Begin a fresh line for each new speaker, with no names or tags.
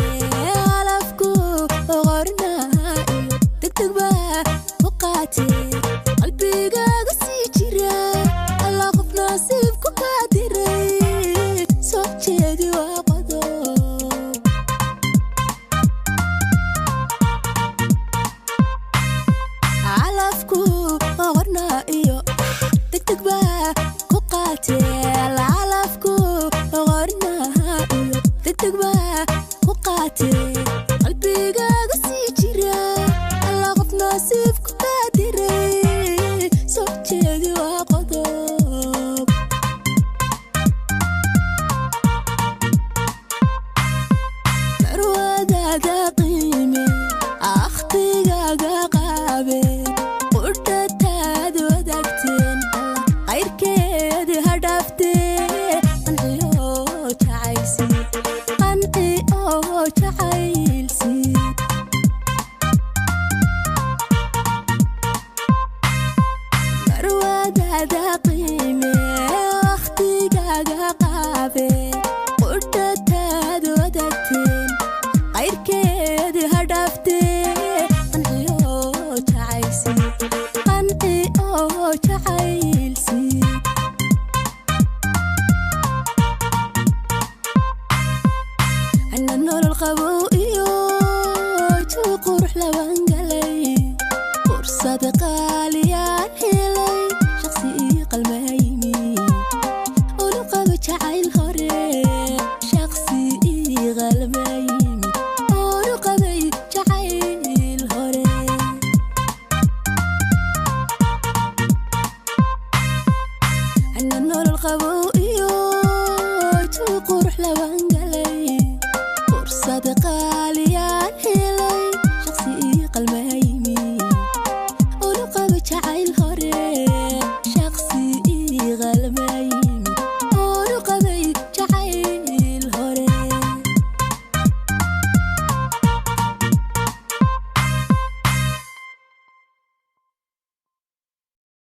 alafku qorna degdeg baa ku qaatay qalbigaaga sii jira alla qof nasiib ku qaadiray soo jeedi waa qodob alafku qorna degdeg baa ku qaatay alafku qorna degdeg baa ku qaatay qalbigaaga sii jira alla qof nasiib ku qaadiray soo jeedi waa qodob marwadaada qiime akhtigaaga qaabe qudhataad wadaagteen qayrkeedi ha dhaaftee qanci oo jacaylsi marwadaada qiime wakhtigaaga qaabe qudhataad wadaagteen qayrkeedi ha dhaaftee qanci oo jacaylsi qanci oo jacaylsi أنا النور القوي قروح لبنقلي فرصة قاليان هلي شخصي قلبي ولقب جعيل هوري شخصي قلبي ولقب جعيل هوري أنا النور القوي قروح لبنقلي صدق ليان